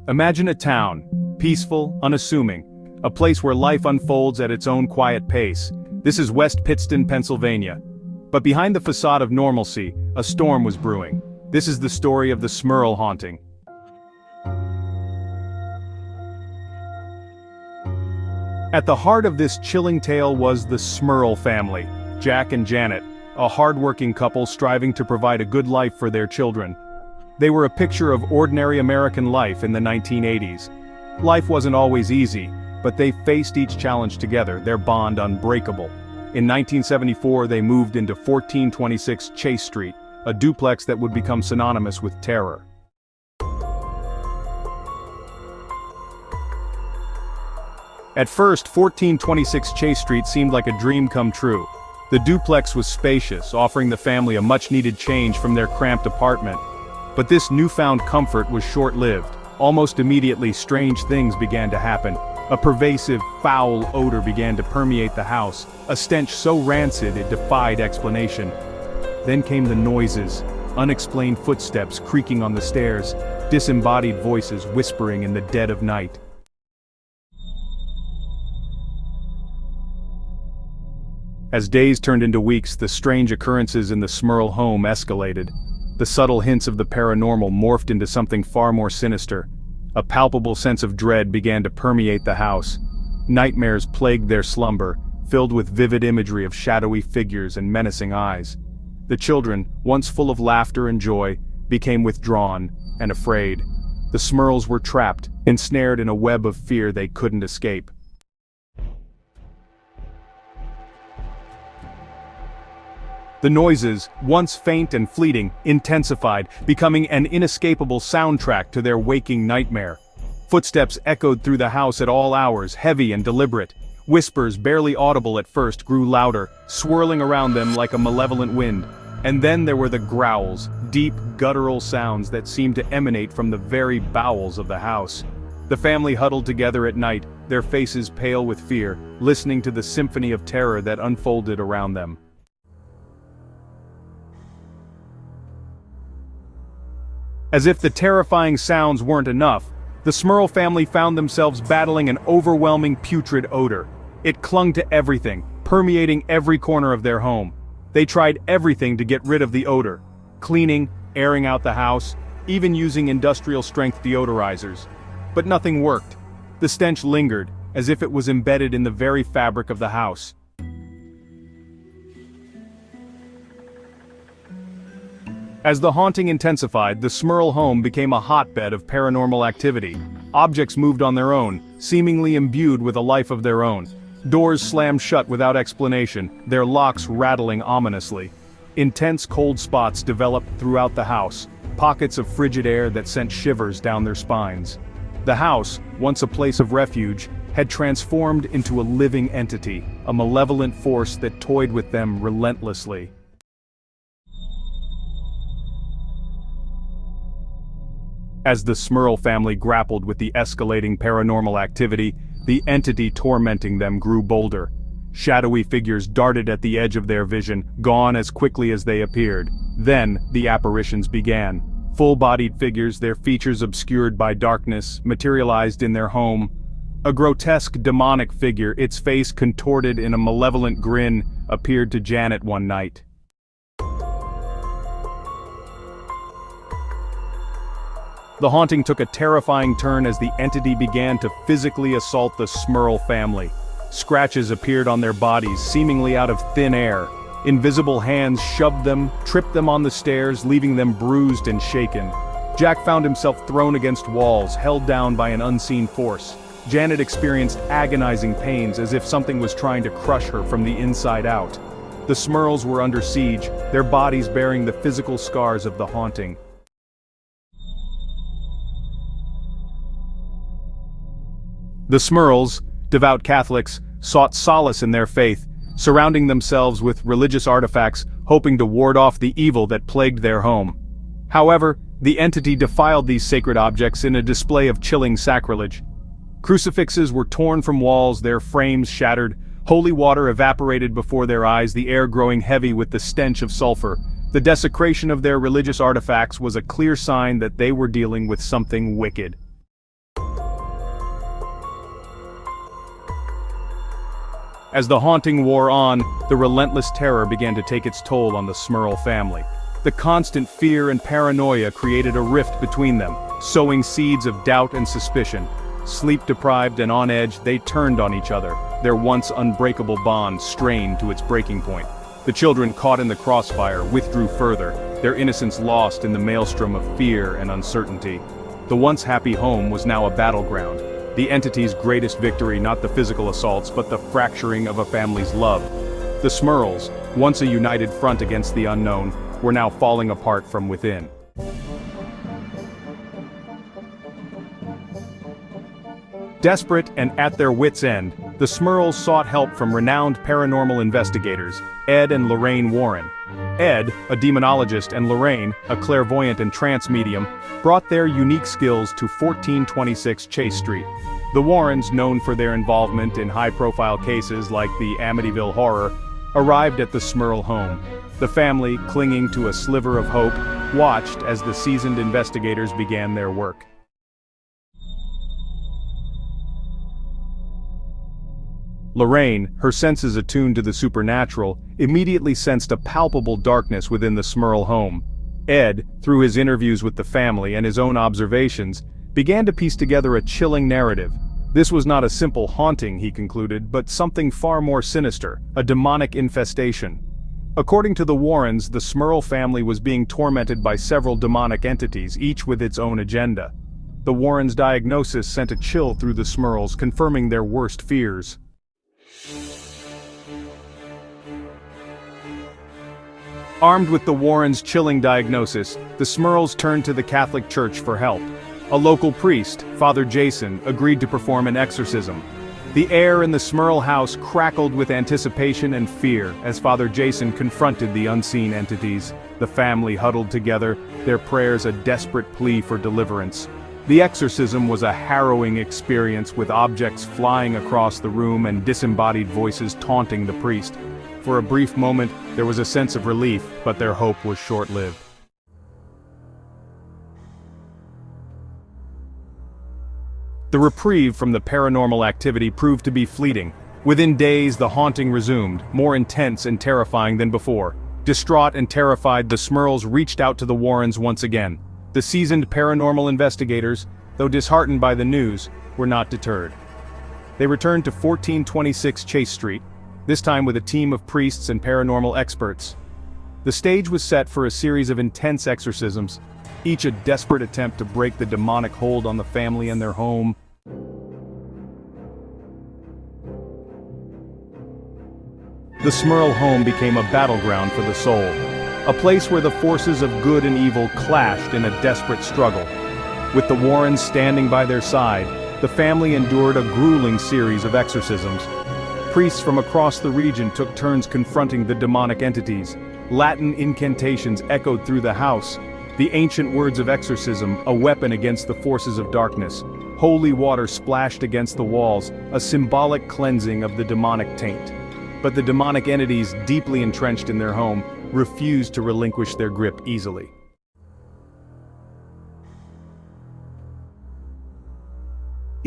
Imagine a town, peaceful, unassuming, a place where life unfolds at its own quiet pace. This is West Pittston, Pennsylvania. But behind the facade of normalcy, a storm was brewing. This is the story of the Smurl Haunting. At the heart of this chilling tale was the Smurl family, Jack and Janet, a hard-working couple striving to provide a good life for their children. They were a picture of ordinary American life in the 1980s. Life wasn't always easy, but they faced each challenge together, their bond unbreakable. In 1974 they moved into 1426 Chase Street, a duplex that would become synonymous with terror. At first, 1426 Chase Street seemed like a dream come true. The duplex was spacious, offering the family a much-needed change from their cramped apartment. But this newfound comfort was short-lived. Almost immediately, strange things began to happen. A pervasive, foul odor began to permeate the house, a stench so rancid it defied explanation. Then came the noises, unexplained footsteps creaking on the stairs, disembodied voices whispering in the dead of night. As days turned into weeks, the strange occurrences in the Smurl home escalated. The subtle hints of the paranormal morphed into something far more sinister. A palpable sense of dread began to permeate the house. Nightmares plagued their slumber, filled with vivid imagery of shadowy figures and menacing eyes. The children, once full of laughter and joy, became withdrawn and afraid. The Smurls were trapped, ensnared in a web of fear they couldn't escape. The noises, once faint and fleeting, intensified, becoming an inescapable soundtrack to their waking nightmare. Footsteps echoed through the house at all hours, heavy and deliberate. Whispers, barely audible at first, grew louder, swirling around them like a malevolent wind. And then there were the growls, deep, guttural sounds that seemed to emanate from the very bowels of the house. The family huddled together at night, their faces pale with fear, listening to the symphony of terror that unfolded around them. As if the terrifying sounds weren't enough, the Smurl family found themselves battling an overwhelming putrid odor. It clung to everything, permeating every corner of their home. They tried everything to get rid of the odor. Cleaning, airing out the house, even using industrial-strength deodorizers. But nothing worked. The stench lingered, as if it was embedded in the very fabric of the house. As the haunting intensified, the Smurl home became a hotbed of paranormal activity. Objects moved on their own, seemingly imbued with a life of their own. Doors slammed shut without explanation, their locks rattling ominously. Intense cold spots developed throughout the house, pockets of frigid air that sent shivers down their spines. The house, once a place of refuge, had transformed into a living entity, a malevolent force that toyed with them relentlessly. As the Smurl family grappled with the escalating paranormal activity, the entity tormenting them grew bolder. Shadowy figures darted at the edge of their vision, gone as quickly as they appeared. Then, the apparitions began. Full-bodied figures, their features obscured by darkness, materialized in their home. A grotesque demonic figure, its face contorted in a malevolent grin, appeared to Janet one night. The haunting took a terrifying turn as the entity began to physically assault the Smurl family. Scratches appeared on their bodies, seemingly out of thin air. Invisible hands shoved them, tripped them on the stairs, leaving them bruised and shaken. Jack found himself thrown against walls, held down by an unseen force. Janet experienced agonizing pains as if something was trying to crush her from the inside out. The Smurls were under siege, their bodies bearing the physical scars of the haunting. The Smurls, devout Catholics, sought solace in their faith, surrounding themselves with religious artifacts, hoping to ward off the evil that plagued their home. However, the entity defiled these sacred objects in a display of chilling sacrilege. Crucifixes were torn from walls, their frames shattered, holy water evaporated before their eyes, the air growing heavy with the stench of sulfur. The desecration of their religious artifacts was a clear sign that they were dealing with something wicked. As the haunting wore on, the relentless terror began to take its toll on the Smurl family. The constant fear and paranoia created a rift between them, sowing seeds of doubt and suspicion. Sleep-deprived and on edge, they turned on each other, their once unbreakable bond strained to its breaking point. The children, caught in the crossfire, withdrew further, their innocence lost in the maelstrom of fear and uncertainty. The once happy home was now a battleground, the entity's greatest victory not the physical assaults but the fracturing of a family's love. The Smurls, once a united front against the unknown, were now falling apart from within. Desperate and at their wits' end, the Smurls sought help from renowned paranormal investigators, Ed and Lorraine Warren. Ed, a demonologist, and Lorraine, a clairvoyant and trance medium, brought their unique skills to 1426 Chase Street. The Warrens, known for their involvement in high-profile cases like the Amityville Horror, arrived at the Smurl home. The family, clinging to a sliver of hope, watched as the seasoned investigators began their work. Lorraine, her senses attuned to the supernatural, immediately sensed a palpable darkness within the Smurl home. Ed, through his interviews with the family and his own observations, began to piece together a chilling narrative. This was not a simple haunting, he concluded, but something far more sinister, a demonic infestation. According to the Warrens, the Smurl family was being tormented by several demonic entities, each with its own agenda. The Warrens' diagnosis sent a chill through the Smurls, confirming their worst fears. Armed with the Warrens' chilling diagnosis, the Smurls turned to the Catholic Church for help. A local priest, Father Jason, agreed to perform an exorcism. The air in the Smurl house crackled with anticipation and fear as Father Jason confronted the unseen entities. The family huddled together, their prayers a desperate plea for deliverance. The exorcism was a harrowing experience, with objects flying across the room and disembodied voices taunting the priest. For a brief moment, there was a sense of relief, but their hope was short-lived. The reprieve from the paranormal activity proved to be fleeting. Within days, the haunting resumed, more intense and terrifying than before. Distraught and terrified, the Smurls reached out to the Warrens once again. The seasoned paranormal investigators, though disheartened by the news, were not deterred. They returned to 1426 Chase Street, this time with a team of priests and paranormal experts. The stage was set for a series of intense exorcisms, each a desperate attempt to break the demonic hold on the family and their home. The Smurl home became a battleground for the soul, a place where the forces of good and evil clashed in a desperate struggle. With the Warrens standing by their side, the family endured a grueling series of exorcisms. Priests from across the region took turns confronting the demonic entities. Latin incantations echoed through the house, the ancient words of exorcism, a weapon against the forces of darkness. Holy water splashed against the walls, a symbolic cleansing of the demonic taint. But the demonic entities, deeply entrenched in their home, refused to relinquish their grip easily.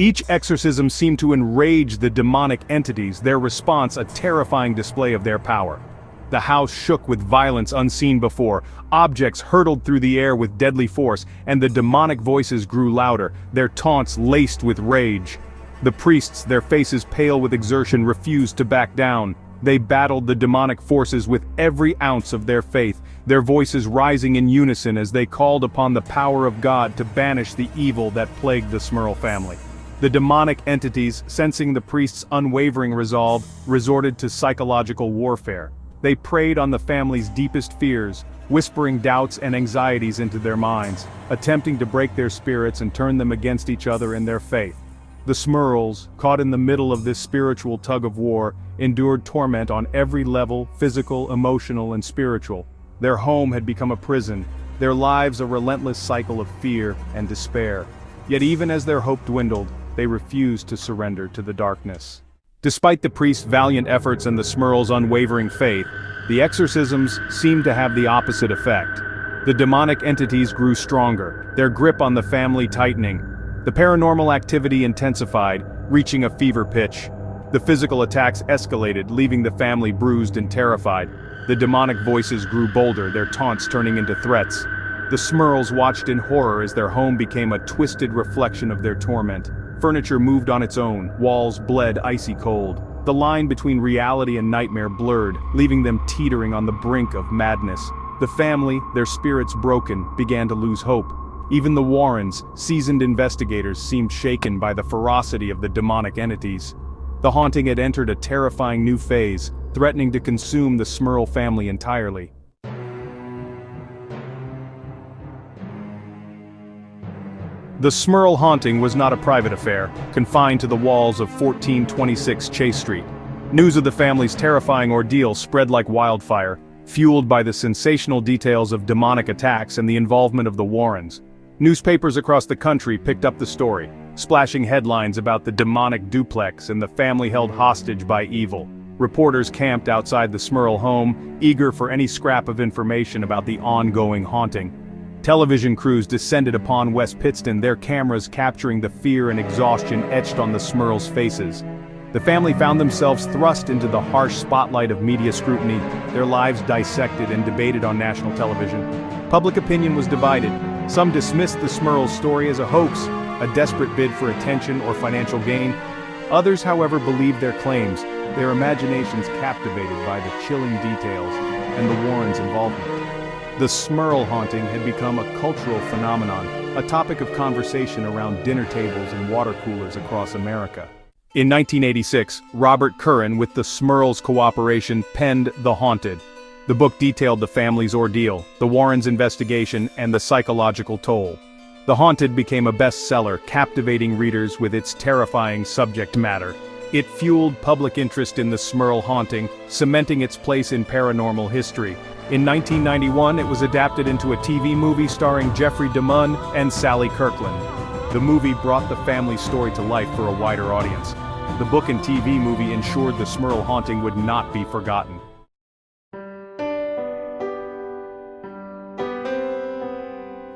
Each exorcism seemed to enrage the demonic entities, their response a terrifying display of their power. The house shook with violence unseen before, objects hurtled through the air with deadly force, and the demonic voices grew louder, their taunts laced with rage. The priests, their faces pale with exertion, refused to back down. They battled the demonic forces with every ounce of their faith, their voices rising in unison as they called upon the power of God to banish the evil that plagued the Smurl family. The demonic entities, sensing the priests' unwavering resolve, resorted to psychological warfare. They preyed on the family's deepest fears, whispering doubts and anxieties into their minds, attempting to break their spirits and turn them against each other in their faith. The Smurls, caught in the middle of this spiritual tug-of-war, endured torment on every level, physical, emotional, and spiritual. Their home had become a prison, their lives a relentless cycle of fear and despair. Yet even as their hope dwindled, they refused to surrender to the darkness. Despite the priest's valiant efforts and the Smurls' unwavering faith, the exorcisms seemed to have the opposite effect. The demonic entities grew stronger, their grip on the family tightening. The paranormal activity intensified, reaching a fever pitch. The physical attacks escalated, leaving the family bruised and terrified. The demonic voices grew bolder, their taunts turning into threats. The Smurls watched in horror as their home became a twisted reflection of their torment. Furniture moved on its own, walls bled icy cold. The line between reality and nightmare blurred, leaving them teetering on the brink of madness. The family, their spirits broken, began to lose hope. Even the Warrens, seasoned investigators, seemed shaken by the ferocity of the demonic entities. The haunting had entered a terrifying new phase, threatening to consume the Smurl family entirely. The Smurl Haunting was not a private affair, confined to the walls of 1426 Chase Street. News of the family's terrifying ordeal spread like wildfire, fueled by the sensational details of demonic attacks and the involvement of the Warrens. Newspapers across the country picked up the story, splashing headlines about the demonic duplex and the family held hostage by evil. Reporters camped outside the Smurl home, eager for any scrap of information about the ongoing haunting. Television crews descended upon West Pittston, their cameras capturing the fear and exhaustion etched on the Smurls' faces. The family found themselves thrust into the harsh spotlight of media scrutiny, their lives dissected and debated on national television. Public opinion was divided. Some dismissed the Smurls' story as a hoax, a desperate bid for attention or financial gain. Others, however, believed their claims, their imaginations captivated by the chilling details and the Warrens' involvement. The Smurl Haunting had become a cultural phenomenon, a topic of conversation around dinner tables and water coolers across America. In 1986, Robert Curran, with the Smurls' cooperation, penned The Haunted. The book detailed the family's ordeal, the Warrens' investigation, and the psychological toll. The Haunted became a bestseller, captivating readers with its terrifying subject matter. It fueled public interest in the Smurl Haunting, cementing its place in paranormal history. In 1991, it was adapted into a TV movie starring Jeffrey DeMunn and Sally Kirkland. The movie brought the family's story to life for a wider audience. The book and TV movie ensured the Smurl Haunting would not be forgotten.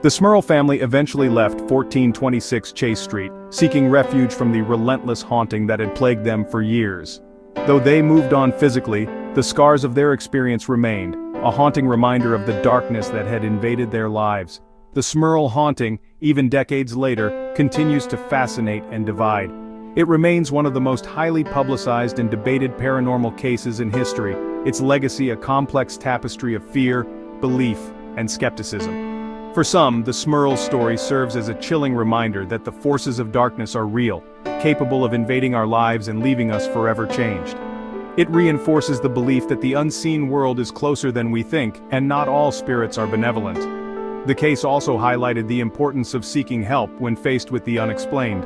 The Smurl family eventually left 1426 Chase Street, seeking refuge from the relentless haunting that had plagued them for years. Though they moved on physically, the scars of their experience remained, a haunting reminder of the darkness that had invaded their lives. The Smurl Haunting, even decades later, continues to fascinate and divide. It remains one of the most highly publicized and debated paranormal cases in history, its legacy a complex tapestry of fear, belief, and skepticism. For some, the Smurl story serves as a chilling reminder that the forces of darkness are real, capable of invading our lives and leaving us forever changed. It reinforces the belief that the unseen world is closer than we think, and not all spirits are benevolent. The case also highlighted the importance of seeking help when faced with the unexplained.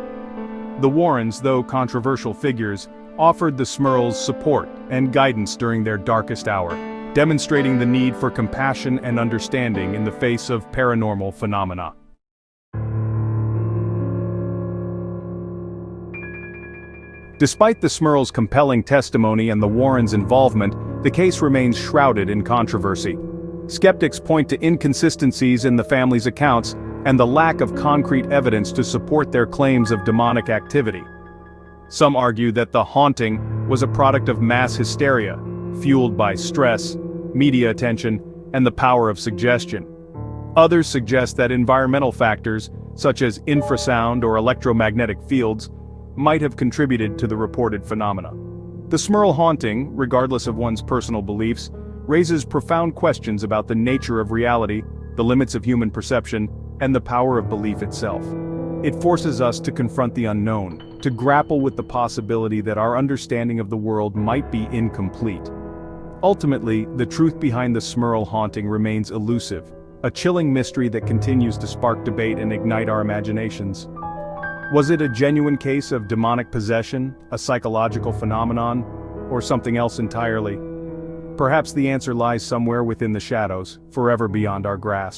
The Warrens, though controversial figures, offered the Smurls support and guidance during their darkest hour, demonstrating the need for compassion and understanding in the face of paranormal phenomena. Despite the Smurls' compelling testimony and the Warrens' involvement, the case remains shrouded in controversy. Skeptics point to inconsistencies in the family's accounts and the lack of concrete evidence to support their claims of demonic activity. Some argue that the haunting was a product of mass hysteria, fueled by stress, media attention, and the power of suggestion. Others suggest that environmental factors, such as infrasound or electromagnetic fields, might have contributed to the reported phenomena. The Smurl Haunting, regardless of one's personal beliefs, raises profound questions about the nature of reality, the limits of human perception, and the power of belief itself. It forces us to confront the unknown, to grapple with the possibility that our understanding of the world might be incomplete. Ultimately, the truth behind the Smurl Haunting remains elusive, a chilling mystery that continues to spark debate and ignite our imaginations. Was it a genuine case of demonic possession, a psychological phenomenon, or something else entirely? Perhaps the answer lies somewhere within the shadows, forever beyond our grasp.